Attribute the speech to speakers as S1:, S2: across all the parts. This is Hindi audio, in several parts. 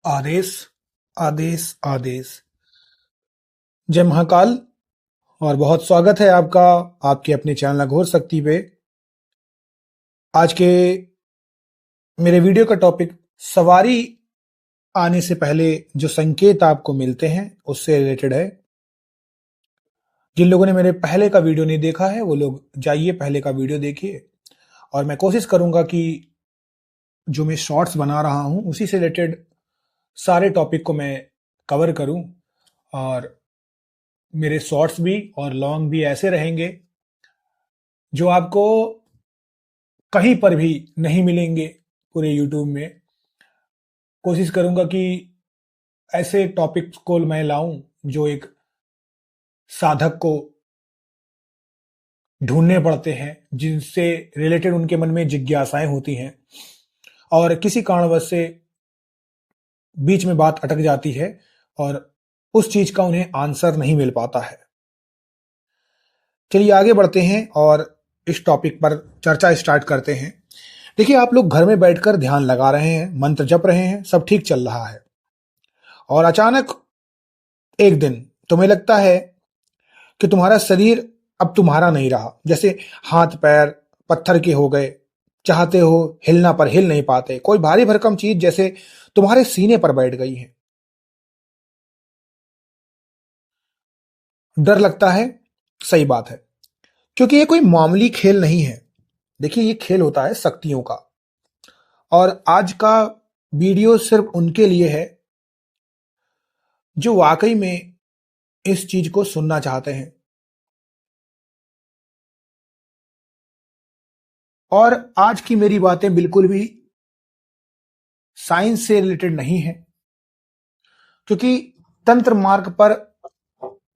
S1: आदेश आदेश आदेश। जय महाकाल। और बहुत स्वागत है आपका आपके अपने चैनल अघोर शक्ति पे। आज के मेरे वीडियो का टॉपिक सवारी आने से पहले जो संकेत आपको मिलते हैं उससे रिलेटेड है। जिन लोगों ने मेरे पहले का वीडियो नहीं देखा है वो लोग जाइए पहले का वीडियो देखिए। और मैं कोशिश करूंगा कि जो मैं शॉर्ट्स बना रहा हूं उसी से रिलेटेड सारे टॉपिक को मैं कवर करूं। और मेरे शॉर्ट्स भी और लॉन्ग भी ऐसे रहेंगे जो आपको कहीं पर भी नहीं मिलेंगे पूरे यूट्यूब में। कोशिश करूंगा कि ऐसे टॉपिक्स को मैं लाऊं जो एक साधक को ढूंढने पड़ते हैं, जिनसे रिलेटेड उनके मन में जिज्ञासाएं होती हैं और किसी कारणवश से बीच में बात अटक जाती है और उस चीज का उन्हें आंसर नहीं मिल पाता है। चलिए आगे बढ़ते हैं और इस टॉपिक पर चर्चा स्टार्ट करते हैं। देखिए, आप लोग घर में बैठकर ध्यान लगा रहे हैं, मंत्र जप रहे हैं, सब ठीक चल रहा है और अचानक एक दिन तुम्हें लगता है कि तुम्हारा शरीर अब तुम्हारा नहीं रहा। जैसे हाथ पैर पत्थर के हो गए, चाहते हो हिलना पर हिल नहीं पाते। कोई भारी भरकम चीज जैसे तुम्हारे सीने पर बैठ गई है। डर लगता है, सही बात है, क्योंकि ये कोई मामूली खेल नहीं है। देखिए, ये खेल होता है शक्तियों का। और आज का वीडियो सिर्फ उनके लिए है जो वाकई में इस चीज को सुनना चाहते हैं। और आज की मेरी बातें बिल्कुल भी साइंस से रिलेटेड नहीं है, क्योंकि तंत्र मार्ग पर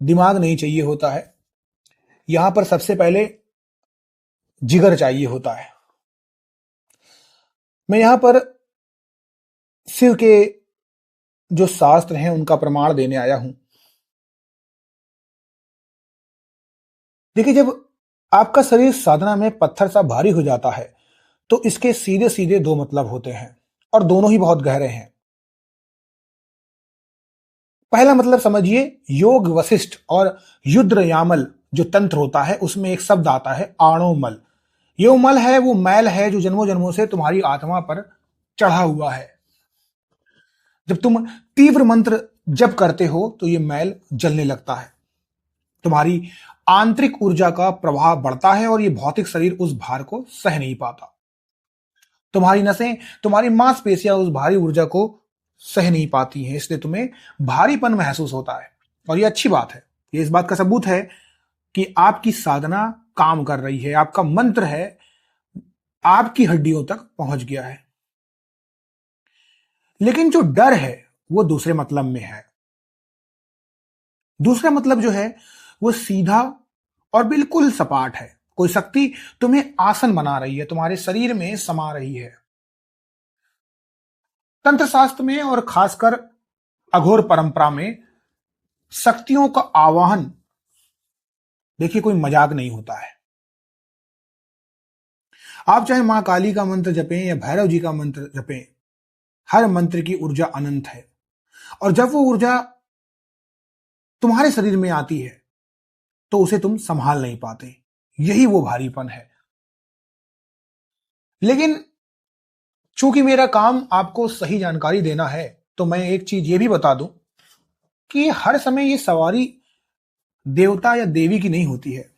S1: दिमाग नहीं चाहिए होता है। यहां पर सबसे पहले जिगर चाहिए होता है। मैं यहां पर शिव के जो शास्त्र हैं उनका प्रमाण देने आया हूं। देखिए, जब आपका शरीर साधना में पत्थर सा भारी हो जाता है तो इसके सीधे सीधे दो मतलब होते हैं और दोनों ही बहुत गहरे हैं। पहला मतलब समझिए, योग वशिष्ठ और युद्र यामल जो तंत्र होता है उसमें एक शब्द आता है आणोमल। ये मल है, वो मैल है जो जन्मों जन्मों से तुम्हारी आत्मा पर चढ़ा हुआ है। जब तुम तीव्र मंत्र जप करते हो तो ये मैल जलने लगता है, तुम्हारी आंतरिक ऊर्जा का प्रभाव बढ़ता है और ये भौतिक शरीर उस भार को सह नहीं पाता। तुम्हारी नसें, तुम्हारी मांसपेशियां उस भारी ऊर्जा को सह नहीं पाती हैं, इसलिए तुम्हें भारीपन महसूस होता है। और ये अच्छी बात है, ये इस बात का सबूत है कि आपकी साधना काम कर रही है, आपका मंत्र है आपकी हड्डियों तक पहुंच गया है। लेकिन जो डर है वो दूसरे मतलब में है। दूसरा मतलब जो है वो सीधा और बिल्कुल सपाट है। कोई शक्ति तुम्हें आसन बना रही है, तुम्हारे शरीर में समा रही है। तंत्र शास्त्र में और खासकर अघोर परंपरा में शक्तियों का आवाहन, देखिए, कोई मजाक नहीं होता है। आप चाहे मां काली का मंत्र जपें या भैरव जी का मंत्र जपें, हर मंत्र की ऊर्जा अनंत है। और जब वो ऊर्जा तुम्हारे शरीर में आती है तो उसे तुम संभाल नहीं पाते। यही वो भारीपन है। लेकिन चूंकि मेरा काम आपको सही जानकारी देना है तो मैं एक चीज ये भी बता दूं कि हर समय ये सवारी देवता या देवी की नहीं होती है।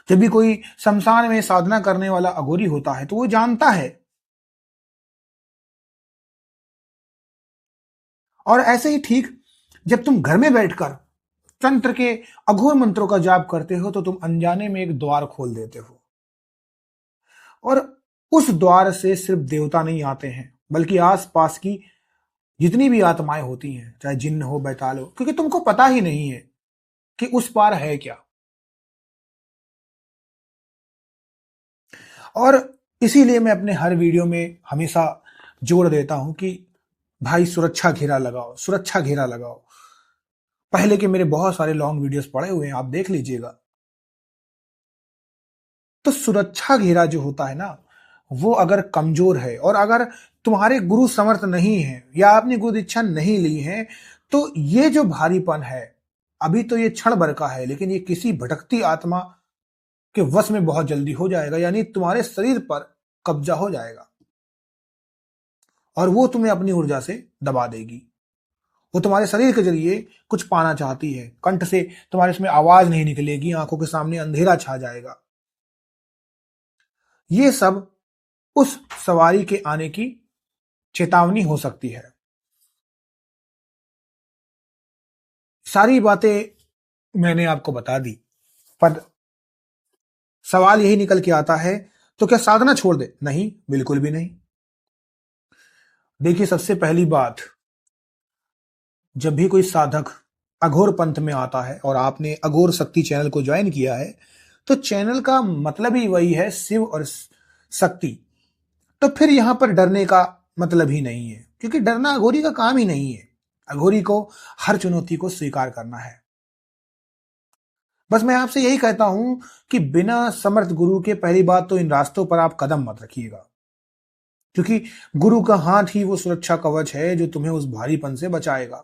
S1: जब भी कोई शमशान में साधना करने वाला अघोरी होता है तो वो जानता है। और ऐसे ही ठीक जब तुम घर में बैठकर तंत्र के अघोर मंत्रों का जाप करते हो तो तुम अनजाने में एक द्वार खोल देते हो। और उस द्वार से सिर्फ देवता नहीं आते हैं, बल्कि आसपास की जितनी भी आत्माएं होती हैं, चाहे जिन्न हो बैताल हो, क्योंकि तुमको पता ही नहीं है कि उस पार है क्या। और इसीलिए मैं अपने हर वीडियो में हमेशा जोर देता हूं कि भाई सुरक्षा घेरा लगाओ, सुरक्षा घेरा लगाओ। पहले के मेरे बहुत सारे लॉन्ग वीडियोस पड़े हुए हैं, आप देख लीजिएगा। तो सुरक्षा घेरा जो होता है ना, वो अगर कमजोर है और अगर तुम्हारे गुरु समर्थ नहीं है या आपने गुरु दीक्षा नहीं ली है, तो ये जो भारीपन है, अभी तो ये क्षण भर का है, लेकिन ये किसी भटकती आत्मा के वश में बहुत जल्दी हो जाएगा, यानी तुम्हारे शरीर पर कब्जा हो जाएगा और वो तुम्हें अपनी ऊर्जा से दबा देगी। वो तुम्हारे शरीर के जरिए कुछ पाना चाहती है, कंठ से तुम्हारे उसमें आवाज नहीं निकलेगी, आंखों के सामने अंधेरा छा जाएगा। ये सब उस सवारी के आने की चेतावनी हो सकती है। सारी बातें मैंने आपको बता दी, पर सवाल यही निकल के आता है, तो क्या साधना छोड़ दे? नहीं, बिल्कुल भी नहीं। देखिए, सबसे पहली बात, जब भी कोई साधक अघोर पंथ में आता है और आपने अघोर शक्ति चैनल को ज्वाइन किया है, तो चैनल का मतलब ही वही है, शिव और शक्ति। तो फिर यहां पर डरने का मतलब ही नहीं है, क्योंकि डरना अघोरी का काम ही नहीं है। अघोरी को हर चुनौती को स्वीकार करना है। बस मैं आपसे यही कहता हूं कि बिना समर्थ गुरु के पहली बात तो इन रास्तों पर आप कदम मत रखिएगा, क्योंकि गुरु का हाथ ही वो सुरक्षा कवच है जो तुम्हें उस भारीपन से बचाएगा।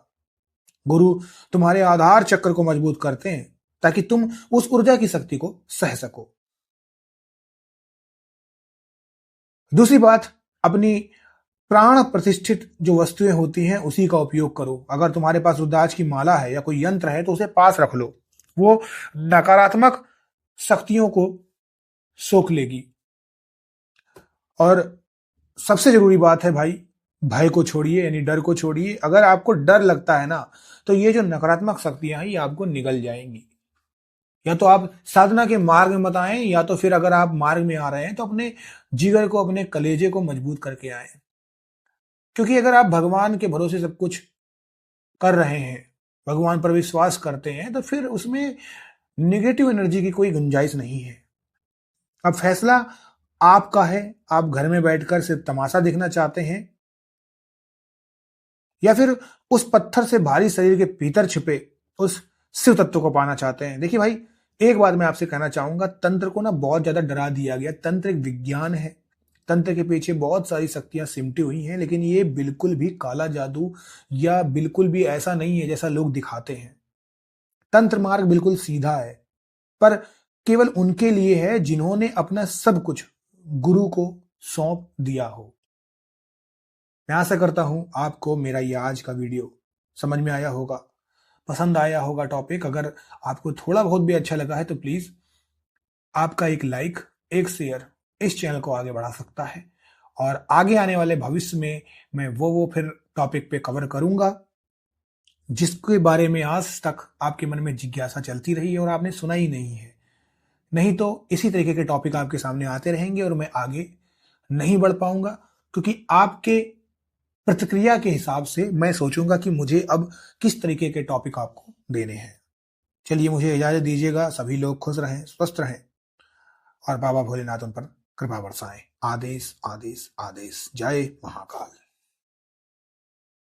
S1: गुरु तुम्हारे आधार चक्र को मजबूत करते हैं ताकि तुम उस ऊर्जा की शक्ति को सह सको। दूसरी बात, अपनी प्राण प्रतिष्ठित जो वस्तुएं होती हैं उसी का उपयोग करो। अगर तुम्हारे पास रुद्राक्ष की माला है या कोई यंत्र है तो उसे पास रख लो, वो नकारात्मक शक्तियों को सोख लेगी। और सबसे जरूरी बात है भाई, भय को छोड़िए, यानी डर को छोड़िए। अगर आपको डर लगता है ना, तो ये जो नकारात्मक शक्तियां हैं ये आपको निगल जाएंगी। या तो आप साधना के मार्ग में मत आए, या तो फिर अगर आप मार्ग में आ रहे हैं तो अपने जिगर को, अपने कलेजे को मजबूत करके आए, क्योंकि अगर आप भगवान के भरोसे सब कुछ कर रहे हैं, भगवान पर विश्वास करते हैं, तो फिर उसमें निगेटिव एनर्जी की कोई गुंजाइश नहीं है। अब फैसला आपका है, आप घर में बैठकर सिर्फ तमाशा देखना चाहते हैं या फिर उस पत्थर से भारी शरीर के भीतर छिपे उस शिव तत्व को पाना चाहते हैं। देखिए भाई, एक बात मैं आपसे कहना चाहूंगा, तंत्र को ना बहुत ज्यादा डरा दिया गया। तंत्र एक विज्ञान है, तंत्र के पीछे बहुत सारी शक्तियां सिमटी हुई हैं, लेकिन ये बिल्कुल भी काला जादू या बिल्कुल भी ऐसा नहीं है जैसा लोग दिखाते हैं। तंत्र मार्ग बिल्कुल सीधा है, पर केवल उनके लिए है जिन्होंने अपना सब कुछ गुरु को सौंप दिया हो। मैं आशा करता हूं आपको मेरा ये आज का वीडियो समझ में आया होगा, पसंद आया होगा टॉपिक। अगर आपको थोड़ा बहुत भी अच्छा लगा है तो प्लीज आपका एक लाइक, एक शेयर इस चैनल को आगे बढ़ा सकता है। और आगे आने वाले भविष्य में मैं वो फिर टॉपिक पे कवर करूंगा जिसके बारे में आज तक आपके मन में जिज्ञासा चलती रही है और आपने सुना ही नहीं है। नहीं तो इसी तरीके के टॉपिक आपके सामने आते रहेंगे और मैं आगे नहीं बढ़ पाऊंगा, क्योंकि आपके प्रतिक्रिया के हिसाब से मैं सोचूंगा कि मुझे अब किस तरीके के टॉपिक आपको देने हैं। चलिए, मुझे इजाजत दीजिएगा। सभी लोग खुश रहें, स्वस्थ रहें और बाबा भोलेनाथ उन पर कृपा बरसाएं। आदेश आदेश आदेश। जय महाकाल।